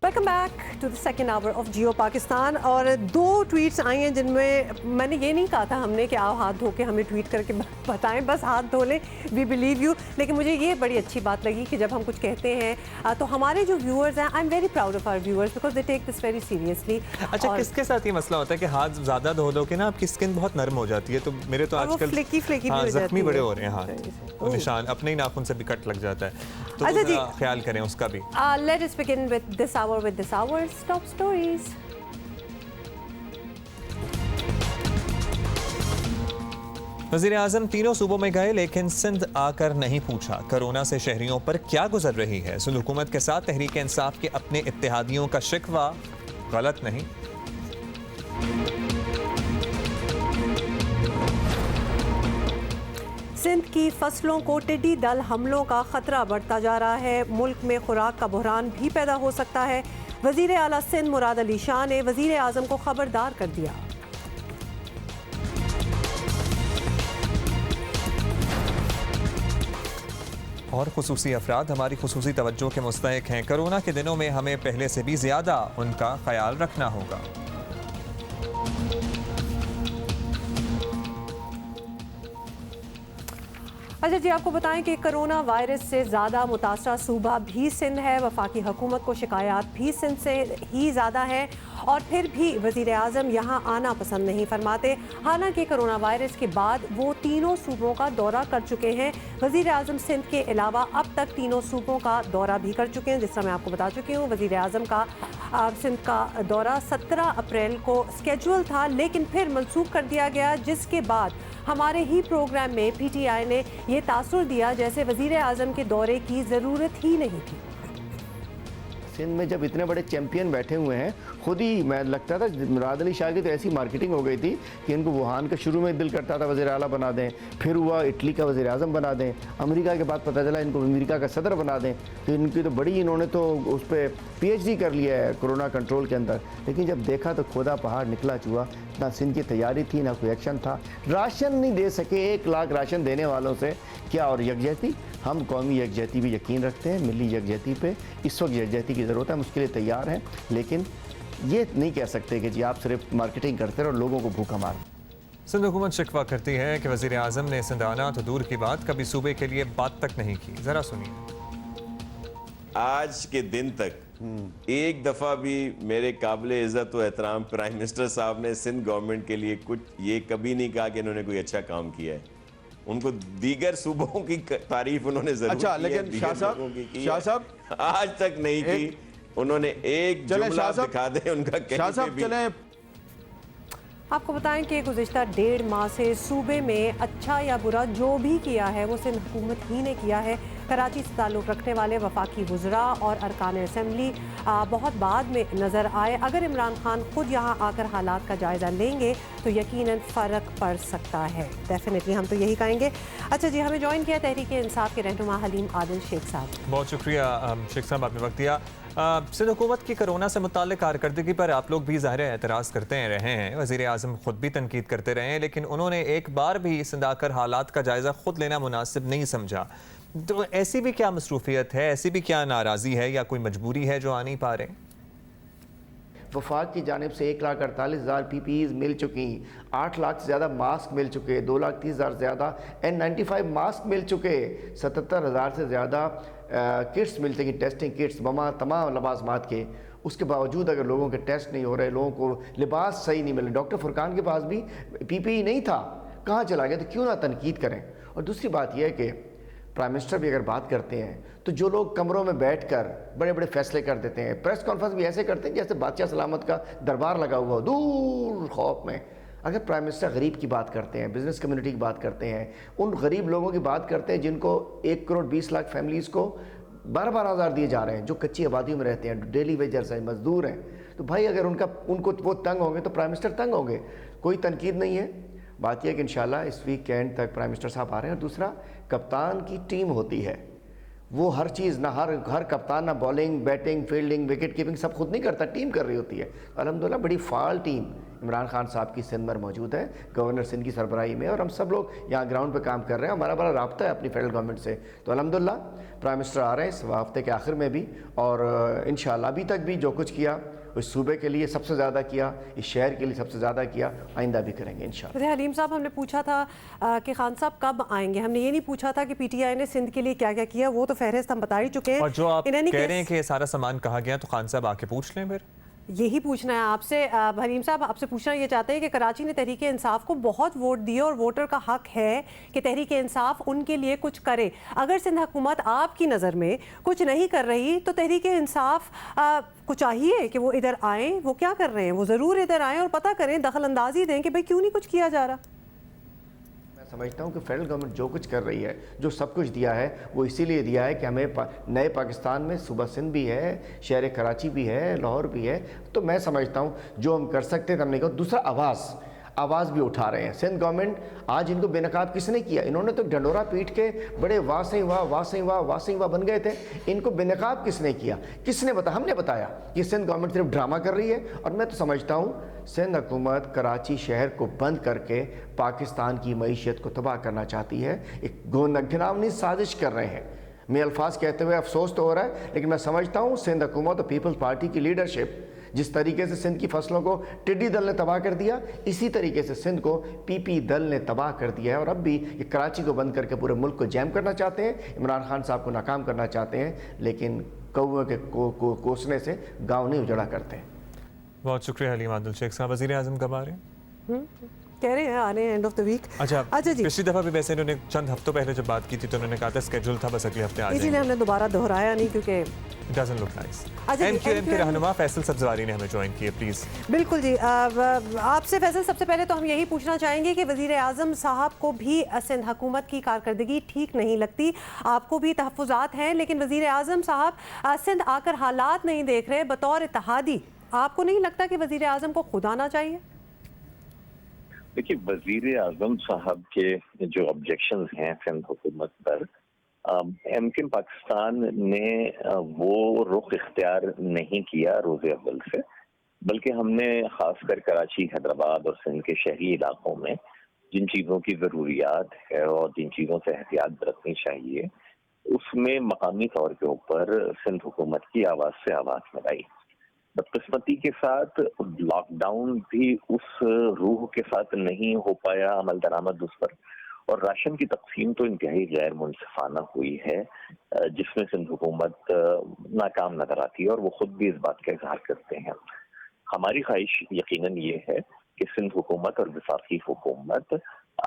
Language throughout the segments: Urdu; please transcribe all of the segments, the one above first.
Welcome back to the second hour of Geo Pakistan. اور دو ٹویٹس آئی ہیں جن میں میں نے یہ نہیں کہا تھا ہم نے کہ آؤ ہاتھ دھو کے ہمیں ٹویٹ کر کے بتائیں, بس ہاتھ دھو لیں, وی بلیو یو. لیکن مجھے یہ بڑی اچھی بات لگی کہ جب ہم کچھ کہتے ہیں تو ہمارے جو ویورز ہیں, I'm very proud of our viewers because they take this very seriously. اچھا, کس کے ساتھ یہ مسئلہ ہوتا ہے کہ ہاتھ زیادہ دھو دو کے نا آپ کی اسکن بہت نرم ہو جاتی ہے؟ تو میرے تو آج کل فلیکی زخمی بڑے ہو رہے ہیں ہاتھ, نشان اپنے ہی ناخن سے بھی کٹ لگ جاتا ہے, تو خیال کریں اس کا بھی. Let us begin with this hour with this hour top stories. وزیر اعظم تینوں صوبوں میں گئے لیکن سندھ آ کر نہیں پوچھا کرونا سے شہریوں پر کیا گزر رہی ہے. سندھ حکومت کے ساتھ تحریک انصاف کے اپنے اتحادیوں کا شکوہ غلط نہیں. سندھ کی فصلوں کو ٹڈی دل حملوں کا خطرہ بڑھتا جا رہا ہے. ملک میں خوراک کا بحران بھی پیدا ہو سکتا ہے. وزیر اعلیٰ سندھ مراد علی شاہ نے وزیر اعظم کو خبردار کر دیا. اور خصوصی افراد ہماری خصوصی توجہ کے مستحق ہیں. کرونا کے دنوں میں ہمیں پہلے سے بھی زیادہ ان کا خیال رکھنا ہوگا. اچھا جی, آپ کو بتائیں کہ کرونا وائرس سے زیادہ متاثرہ صوبہ بھی سندھ ہے. وفاقی حکومت کو شکایات بھی سندھ سے ہی زیادہ ہے اور پھر بھی وزیر اعظم یہاں آنا پسند نہیں فرماتے. حالانکہ کرونا وائرس کے بعد وہ تینوں صوبوں کا دورہ کر چکے ہیں. وزیر اعظم سندھ کے علاوہ اب تک تینوں صوبوں کا دورہ بھی کر چکے ہیں. جس طرح میں آپ کو بتا چکی ہوں, وزیر اعظم کا سندھ کا دورہ 17 اپریل کو اسکیجول تھا لیکن پھر منسوخ کر دیا گیا, جس کے بعد ہمارے ہی پروگرام میں پی ٹی آئی نے یہ تاثر دیا جیسے وزیر اعظم کے دورے کی ضرورت ہی نہیں تھی. سندھ میں جب اتنے بڑے چیمپئن بیٹھے ہوئے ہیں, خود ہی میں لگتا تھا مراد علی شاہ کی تو ایسی مارکیٹنگ ہو گئی تھی کہ ان کو ووہان کا شروع میں دل کرتا تھا وزیر اعلیٰ بنا دیں, پھر ہوا اٹلی کا وزیر اعظم بنا دیں, امریکہ کے بعد پتہ چلا ان کو امریکہ کا صدر بنا دیں. تو ان کی تو بڑی, انہوں نے تو اس پہ پی ایچ ڈی کر لیا ہے کورونا کنٹرول کے اندر. لیکن جب دیکھا تو کھودا پہاڑ نکلا چوہا. نہ سندھ کی تیاری تھی, نہ کوئی ایکشن تھا. راشن نہیں دے سکے, 1 لاکھ راشن دینے والوں سے کیا. اور یکجہتی, ہم قومی یکجہتی بھی یقین رکھتے ہیں, ملی یکجہتی پہ اس وقت یکجہتی کی ضرورت ہے, ہم اس کے لیے تیار ہیں. لیکن یہ نہیں کہہ سکتے کہ جی آپ صرف مارکیٹنگ کرتے رہو اور لوگوں کو بھوکا مار. سندھ حکومت شکوہ کرتی ہے کہ وزیر اعظم نے سندھ آنا تو دور کی بات کبھی صوبے کے لیے بات تک نہیں کی. ذرا سنیے. آج کے دن تک ایک دفعہ بھی میرے قابل عزت و احترام پرائم منسٹر صاحب نے سندھ گورنمنٹ کے لیے کچھ یہ کبھی نہیں کہا کہ انہوں نے کوئی اچھا کام کیا ہے. ان کو دیگر صوبوں کی تعریف انہوں نے ضرور اچھا, لیکن شاہ صاحب آج تک نہیں کی. انہوں نے ایک جملہ دکھا دیں ان کا کہیں پہ بھی. آپ کو بتائیں کہ گزشتہ 1.5 ماہ سے صوبے میں اچھا یا برا جو بھی کیا ہے وہ سندھ حکومت ہی نے کیا ہے. کراچی سے تعلق رکھنے والے وفاقی وزراء اور ارکان اسمبلی بہت بعد میں نظر آئے. اگر عمران خان خود یہاں آ کر حالات کا جائزہ لیں گے تو یقیناً فرق پڑ سکتا ہے. ڈیفینیٹلی ہم تو یہی کہیں گے. اچھا جی, ہمیں جوائن کیا تحریک انصاف کے رہنما حلیم عادل شیخ صاحب. بہت شکریہ شیخ صاحب, آپ نے وقت دیا. سندھ حکومت کی کرونا سے متعلق کارکردگی پر آپ لوگ بھی ظاہر اعتراض کرتے رہے ہیں. وزیر اعظم خود بھی تنقید کرتے رہے ہیں, لیکن انہوں نے ایک بار بھی سندھ آ کر حالات کا جائزہ خود لینا مناسب نہیں سمجھا. تو ایسی بھی کیا مصروفیت ہے, ایسی بھی کیا ناراضی ہے یا کوئی مجبوری ہے جو آ نہیں پا رہے؟ وفاق کی جانب سے 1,48,000 پی پی ایز مل چکی, 8 لاکھ سے زیادہ ماسک مل چکے, 2,30,000 سے زیادہ N95 ماسک مل چکے, 77,000 سے زیادہ کٹس مل چکی, ٹیسٹنگ کٹس تمام لوازمات کے. اس کے باوجود اگر لوگوں کے ٹیسٹ نہیں ہو رہے, لوگوں کو لباس صحیح نہیں مل رہے, ڈاکٹر فرقان کے پاس بھی پی پی ای نہیں تھا, کہاں چلا گیا؟ تو کیوں نہ تنقید کریں. اور دوسری بات یہ ہے کہ پرائم منسٹر بھی اگر بات کرتے ہیں تو جو لوگ کمروں میں بیٹھ کر بڑے بڑے فیصلے کر دیتے ہیں, پریس کانفرنس بھی ایسے کرتے ہیں جیسے بادشاہ سلامت کا دربار لگا ہوا ہو دور خوف میں. اگر پرائم منسٹر غریب کی بات کرتے ہیں, بزنس کمیونٹی کی بات کرتے ہیں, ان غریب لوگوں کی بات کرتے ہیں جن کو 1,20,00,000 فیملیز کو 12,000 ہزار دیے جا رہے ہیں, جو کچی آبادیوں میں رہتے ہیں, ڈیلی ویجرز ہیں, مزدور ہیں. تو بھائی اگر ان کو وہ تنگ ہوں گے تو پرائم منسٹر تنگ ہوں گے. کوئی تنقید نہیں ہے. بات یہ ہے کہ انشاءاللہ اس ویک اینڈ تک پرائم منسٹر صاحب آ رہے ہیں. اور دوسرا, کپتان کی ٹیم ہوتی ہے, وہ ہر چیز نہ ہر کپتان نہ bowling batting fielding wicket keeping سب خود نہیں کرتا, ٹیم کر رہی ہوتی ہے. الحمدللہ بڑی فعال ٹیم عمران خان صاحب کی سندھ میں موجود ہے, گورنر سندھ کی سربراہی میں, اور ہم سب لوگ یہاں گراؤنڈ پہ کام کر رہے ہیں. ہمارا بڑا رابطہ ہے اپنی فیڈرل گورنمنٹ سے. تو الحمدللہ پرائم منسٹر آ رہے ہیں اس ہفتے کے آخر میں بھی, اور انشاءاللہ ابھی تک بھی جو کچھ کیا اس صوبے کے لیے سب سے زیادہ کیا, اس شہر کے لیے سب سے زیادہ کیا, آئندہ بھی کریں گے انشاءاللہ. حلیم صاحب, ہم نے پوچھا تھا کہ خان صاحب کب آئیں گے, ہم نے یہ نہیں پوچھا تھا کہ پی ٹی آئی نے سندھ کے لیے کیا کیا کیا, وہ تو فہرست ہم بتا ہی چکے ہیں. اور جو آپ کہہ رہے ہیں کہ یہ سارا سامان کہا گیا, تو خان صاحب آ کے پوچھ لیں پھر. یہی پوچھنا ہے آپ سے. حلیم صاحب, آپ سے پوچھنا یہ چاہتے ہیں کہ کراچی نے تحریک انصاف کو بہت ووٹ دیے اور ووٹر کا حق ہے کہ تحریک انصاف ان کے لیے کچھ کرے. اگر سندھ حکومت آپ کی نظر میں کچھ نہیں کر رہی تو تحریک انصاف کو چاہیے کہ وہ ادھر آئیں. وہ کیا کر رہے ہیں, وہ ضرور ادھر آئیں اور پتہ کریں, دخل اندازی دیں کہ بھئی کیوں نہیں کچھ کیا جا رہا. سمجھتا ہوں کہ فیڈرل گورنمنٹ جو کچھ کر رہی ہے, جو سب کچھ دیا ہے, وہ اسی لیے دیا ہے کہ ہمیں نئے پاکستان میں صوبہ سندھ بھی ہے, شہر کراچی بھی ہے, لاہور بھی ہے. تو میں سمجھتا ہوں جو ہم کر سکتے ہیں ہم نے کہا. دوسرا آواز بھی اٹھا رہے ہیں. سندھ گورنمنٹ آج ان کو بے نقاب کس نے کیا؟ انہوں نے تو ڈنڈورا پیٹ کے بڑے واہ بن گئے تھے. ان کو بے نقاب کس نے کیا؟ کس نے بتایا؟ ہم نے بتایا کہ سندھ گورنمنٹ صرف ڈرامہ کر رہی ہے. اور میں تو سمجھتا ہوں سندھ حکومت کراچی شہر کو بند کر کے پاکستان کی معیشت کو تباہ کرنا چاہتی ہے. ایک گھناؤنی سازش کر رہے ہیں. میں الفاظ کہتے ہوئے افسوس تو ہو رہا ہے, لیکن میں سمجھتا ہوں سندھ حکومت اور پیپلز پارٹی کی لیڈرشپ جس طریقے سے سندھ کی فصلوں کو ٹڈی دل نے تباہ کر دیا, اسی طریقے سے سندھ کو پی پی دل نے تباہ کر دیا ہے. اور اب بھی یہ کراچی کو بند کر کے پورے ملک کو جیم کرنا چاہتے ہیں, عمران خان صاحب کو ناکام کرنا چاہتے ہیں, لیکن کوے کے کوسنے سے گاؤں نہیں اجڑا کرتے. بہت شکریہ حلیم عادل شیخ صاحب. وزیر اعظم کب آ رہے ہیں؟ کہہ رہے ہیں آنے اینڈ آف دا ویک. اچھا جی, پچھلی دفعہ بھی ویسے انہوں نے چند ہفتوں پہلے جب بات کی تھی تو انہوں نے کہا تھا اسکیجول تھا, بس اگلے ہفتے آ جائیں گے. اسی لیے ہم نے دوبارہ دہرایا نہیں کیونکہ doesn't look nice. M Q M کے رہنما فیصل سبزواری نے ہمیں جوائن کیے, پلیز. بالکل جی, آپ سے فیصل سب سے پہلے تو ہم یہی پوچھنا چاہیں گے کہ وزیر اعظم صاحب کو بھی سندھ حکومت کی کارکردگی ٹھیک نہیں لگتی, آپ کو بھی تحفظات ہیں, لیکن وزیر اعظم صاحب سندھ آ کر حالات نہیں دیکھ رہے. بطور اتحادی آپ کو نہیں لگتا کہ وزیر اعظم کو خود آنا چاہیے؟ دیکھیے, وزیر اعظم صاحب کے جو آبجیکشنز ہیں سندھ حکومت پر, ایم کیو پاکستان نے وہ رخ اختیار نہیں کیا روز اول سے, بلکہ ہم نے خاص کر کراچی, حیدرآباد اور سندھ کے شہری علاقوں میں جن چیزوں کی ضروریات ہے اور جن چیزوں سے احتیاط برتنی چاہیے, اس میں مقامی طور کے اوپر سندھ حکومت کی آواز سے آواز ملائی. بدقسمتی کے ساتھ لاک ڈاؤن بھی اس روح کے ساتھ نہیں ہو پایا عمل درآمد اس پر, اور راشن کی تقسیم تو انتہائی غیر منصفانہ ہوئی ہے, جس میں سندھ حکومت ناکام نظر آتی ہے, اور وہ خود بھی اس بات کا اظہار کرتے ہیں. ہماری خواہش یقیناً یہ ہے کہ سندھ حکومت اور وفاقی حکومت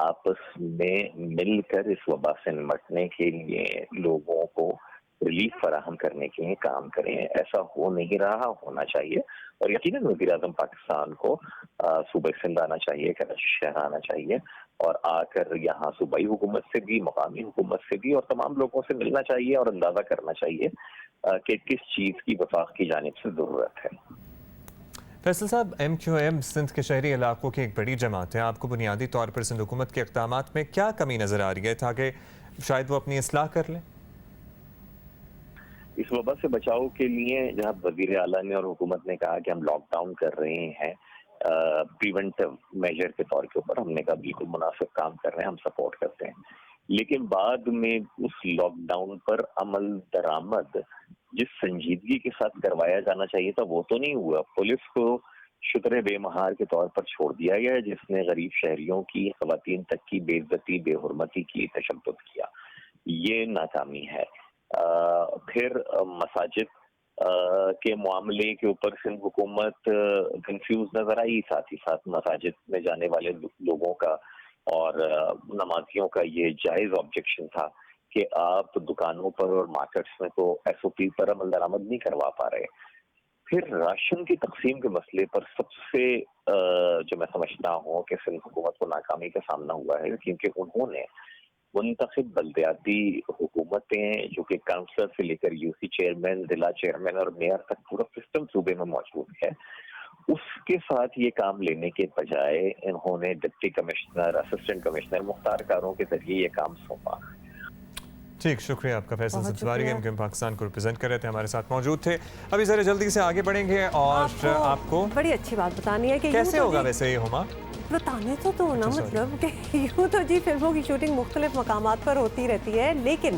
آپس میں مل کر اس وبا سے نمٹنے کے لیے لوگوں کو ریلیف فراہم کرنے کے لیے کام کریں. ایسا ہو نہیں رہا, ہونا چاہیے. اور یقیناً وزیر اعظم پاکستان کو صوبہ سندھ آنا چاہیے, کراچی شہر آنا چاہیے, اور آ کر یہاں صوبائی حکومت سے بھی, مقامی حکومت سے بھی, اور تمام لوگوں سے ملنا چاہیے اور اندازہ کرنا چاہیے کہ کس چیز کی وفاق کی جانب سے ضرورت ہے. فیصل صاحب, ایم کیو ایم سندھ کے شہری علاقوں کی ایک بڑی جماعت ہے. آپ کو بنیادی طور پر سندھ حکومت کے اقدامات میں کیا کمی نظر آ رہی ہے تاکہ شاید وہ اپنی اصلاح کر لیں؟ اس وبا سے بچاؤ کے لیے جہاں وزیر اعلیٰ نے اور حکومت نے کہا کہ ہم لاک ڈاؤن کر رہے ہیں پریونٹیو میجر کے طور کے اوپر, ہم نے کہا بالکل مناسب کام کر رہے ہیں, ہم سپورٹ کرتے ہیں. لیکن بعد میں اس لاک ڈاؤن پر عمل درآمد جس سنجیدگی کے ساتھ کروایا جانا چاہیے تھا وہ تو نہیں ہوا. پولیس کو شتر بے مہار کے طور پر چھوڑ دیا گیا, جس نے غریب شہریوں کی, خواتین تک کی بے عزتی, بے حرمتی کی, تشدد کیا. یہ ناکامی ہے. پھر مساجد کے معاملے کے اوپر سندھ حکومت کنفیوز نظر آئی, ساتھ ہی ساتھ مساجد میں جانے والے لوگوں کا اور نمازیوں کا یہ جائز آبجیکشن تھا کہ آپ دکانوں پر اور مارکیٹس میں تو ایس او پی پر عمل درآمد نہیں کروا پا رہے. پھر راشن کی تقسیم کے مسئلے پر سب سے جو میں سمجھتا ہوں کہ سندھ حکومت کو ناکامی کا سامنا ہوا ہے, کیونکہ انہوں نے منتخب بلدیاتی حکومتیں جو کہ کاؤنسلر سے لے کر یو سی چیئرمین, ضلع چیئرمین اور میئر تک پورا سسٹم صوبے میں موجود ہے, اس کے ساتھ یہ کام لینے کے بجائے انہوں نے ڈپٹی کمشنر, اسسٹنٹ کمشنر, مختار کاروں کے ذریعے یہ کام سونپا. ٹھیک، شکریہ آپ کا فیصل بہت سبزواری، شکریہ۔ MQM پاکستان کو ریپرزینٹ کر رہے تھے، ہمارے ساتھ موجود تھے۔ ابھی ذرا جلدی سے آگے بڑھیں گے اور آپ کو بڑی اچھی بات بتانی ہے کہ کیسے ہوگا ویسے یہ ہما؟ بتانے تو نا مطلب کہ یوں تو جی فلموں کی شوٹنگ مختلف مقامات پر ہوتی رہتی ہے، لیکن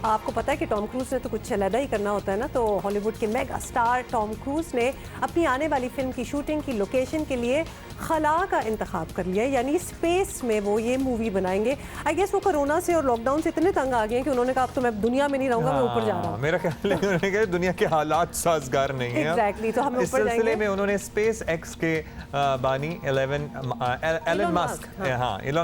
آپ کو پتہ ہے کہ ٹام کروز نے تو کچھ علیحدہ ہی کرنا ہوتا ہے نا، تو ہالی ووڈ کے میگا سٹار ٹام کروز نے اپنی آنے والی فلم کی شوٹنگ کی لوکیشن کے لیے خلا کا انتخاب کر لیا ہے، یعنی اسپیس میں وہ یہ مووی بنائیں گے۔ آئی گیس وہ کرونا سے اور لاک ڈاؤن سے اتنے تنگ آ گئے ہیں کہ انہوں نے کہا اب تو میں دنیا میں نہیں رہوں گا، میں اوپر جا رہا ہوں۔ میرا خیال ہے انہوں نے کہا دنیا کے حالات سازگار نہیں ہیں۔ ایگزیکٹلی، تو ہم اس اوپر جائیں سلسلے گے۔ میں انہوں نے اسپیس ایکس کے بانی ایلن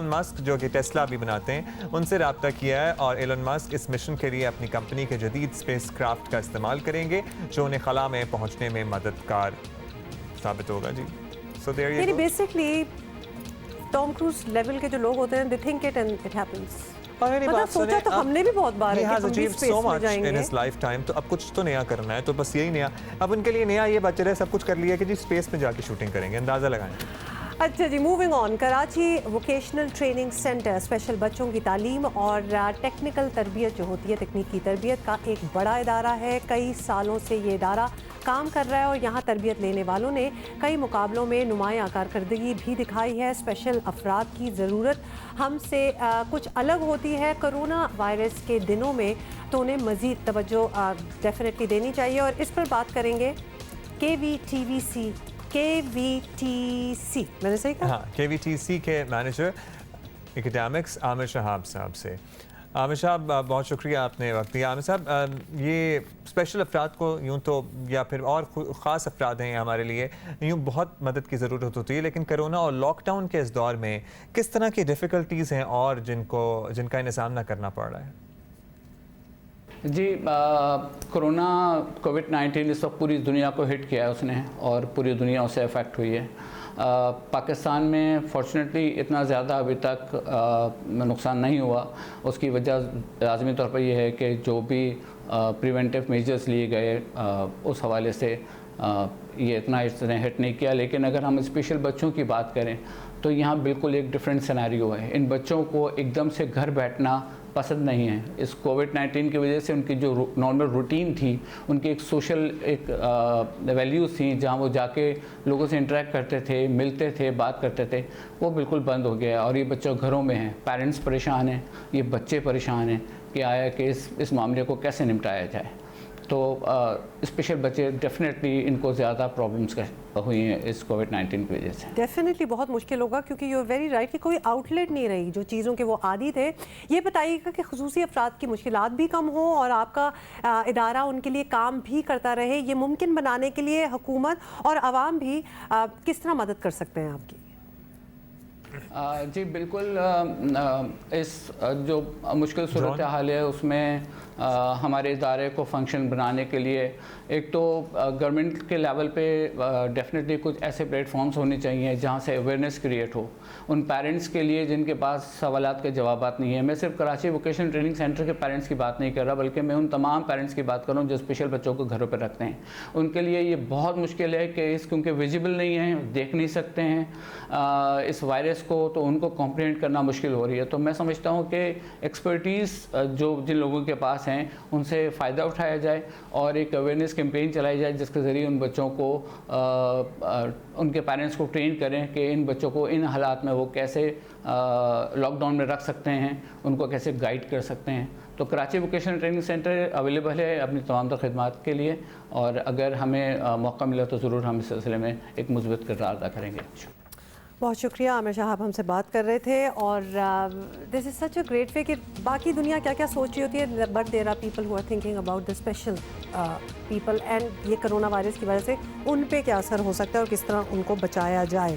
مسک جو کہ ٹیسلا بھی بناتے ہیں، ان سے رابطہ کیا ہے، اور ایلن مسک اس مشن کے لیے اپنی کمپنی کے جدید اسپیس کرافٹ کا استعمال کریں گے جو انہیں خلا میں پہنچنے میں مددگار ثابت ہوگا۔ جی سو دیر یعنی بیسکلی ٹام کروز لیول کے جو لوگ ہوتے ہیں، they think it and it happens۔ مطلب سوچا تو ہم نے بھی بہت بار ہے کہ ہم بھی اسپیس میں جائیں گے۔ تو اب کچھ تو نیا کرنا ہے، تو بس یہی نیا اب ان کے لیے نیا یہ بچ رہا ہے، سب کچھ کر لیا کہ جی اسپیس میں جا کے شوٹنگ کریں گے، اندازہ لگائیں۔ اچھا جی، moving on. Karachi vocational training centre special بچوں کی تعلیم اور ٹیکنیکل تربیت جو ہوتی ہے، تکنیکی تربیت کا ایک بڑا ادارہ ہے۔ کئی سالوں سے یہ ادارہ کام کر رہا ہے اور یہاں تربیت لینے والوں نے کئی مقابلوں میں نمایاں کارکردگی بھی دکھائی ہے۔ اسپیشل افراد کی ضرورت ہم سے کچھ الگ ہوتی ہے کرونا وائرس کے دنوں میں، تو انہیں مزید توجہ ڈیفینیٹلی دینی چاہیے، اور اس پر بات کریں گے KVTC میں نے صحیح کہا؟ ہاں، KVTC کے مینیجر اکیڈیمکس عامر شہاب صاحب سے۔ عامر صاحب بہت شکریہ آپ نے وقت دیا۔ عامر صاحب، یہ اسپیشل افراد کو یوں تو یا پھر اور خاص افراد ہیں ہمارے لیے، یوں بہت مدد کی ضرورت ہوتی ہے، لیکن کرونا اور لاک ڈاؤن کے اس دور میں کس طرح کی ڈیفیکلٹیز ہیں اور جن کا انہیں سامنا کرنا پڑ رہا ہے؟ جی، کرونا کووڈ-19 اس وقت پوری دنیا کو ہٹ کیا ہے اس نے، اور پوری دنیا اس سے افیکٹ ہوئی ہے۔ پاکستان میں فارچونیٹلی اتنا زیادہ ابھی تک نقصان نہیں ہوا۔ اس کی وجہ لازمی طور پر یہ ہے کہ جو بھی پریونٹیو میجرز لیے گئے اس حوالے سے یہ اتنا اس نے ہٹ نہیں کیا۔ لیکن اگر ہم اسپیشل بچوں کی بات کریں تو یہاں بالکل ایک ڈفرینٹ سینیریو ہے۔ ان بچوں کو ایک دم سے گھر بیٹھنا پسند نہیں ہے۔ اس کووڈ-19 کی وجہ سے ان کی جو نارمل روٹین تھی، ان کی ایک سوشل ایک ویلیوز تھیں جہاں وہ جا کے لوگوں سے انٹریکٹ کرتے تھے، ملتے تھے، بات کرتے تھے، وہ بالکل بند ہو گیا ہے۔ اور یہ بچوں گھروں میں ہیں، پیرنٹس پریشان ہیں، یہ بچے پریشان ہیں کہ آیا کہ اس معاملے کو کیسے نمٹایا جائے۔ تو اسپیشل بچے ڈیفینیٹلی ان کو زیادہ پرابلمس ہوئی ہیں اس کووڈ-19 کی وجہ سے۔ ڈیفینیٹلی بہت مشکل ہوگا، کیونکہ یو ویری رائٹ کہ کوئی آؤٹ لیٹ نہیں رہی جو چیزوں کے وہ عادی تھے۔ یہ بتائیے گا کہ خصوصی افراد کی مشکلات بھی کم ہوں اور آپ کا ادارہ ان کے لیے کام بھی کرتا رہے، یہ ممکن بنانے کے لیے حکومت اور عوام بھی کس طرح مدد کر سکتے ہیں آپ کی؟ جی بالکل، اس جو مشکل صورتحال ہے اس میں ہمارے ادارے کو فنکشن بنانے کے لیے ایک تو گورنمنٹ کے لیول پہ ڈیفینیٹلی کچھ ایسے پلیٹ فارمز ہونے چاہیے جہاں سے awareness create who in parents کے لیے جن کے پاس سوالات کے جوابات نہیں ہیں۔ میں صرف کراچی ووکیشنل ٹریننگ سینٹر کے پیرنٹس کی بات نہیں کر رہا، بلکہ میں ان تمام پیرنٹس کی بات کر رہا ہوں جو اسپیشل بچوں کو گھروں پہ رکھتے ہیں۔ ان کے لیے یہ بہت مشکل ہے کہ کیونکہ ویزیبل نہیں ہیں، دیکھ نہیں سکتے ہیں اس وائرس کو، تو ان کو کمپریہینڈ کرنا مشکل ہو رہی ہے۔ تو میں سمجھتا ہوں کہ ایکسپرٹیز جو جن لوگوں کے پاس ہیں ان سے فائدہ اٹھایا جائے اور ایک اویئرنیس کیمپین چلائی جائے جس کے ذریعے ان بچوں کو ان کے پیرنٹس کو ٹرین کریں کہ ان بچوں کو ان حالات میں وہ کیسے لاک ڈاؤن میں رکھ سکتے ہیں، ان کو کیسے گائیڈ کر سکتے ہیں۔ تو Karachi vocational training centre available ہے اپنی تمام تر خدمات کے لیے، اور اگر ہمیں موقع ملا تو ضرور ہم اس سلسلے میں ایک مثبت کردار ادا کریں گے۔ بہت شکریہ عامر شہاب ہم سے بات کر رہے تھے، اور دس از سچ اے گریٹ وے کہ باقی دنیا کیا کیا سوچ رہی ہوتی ہے، but there are people who are thinking about the special people, and یہ کرونا وائرس کی وجہ سے ان پہ کیا اثر ہو سکتا ہے اور کس طرح ان کو بچایا جائے۔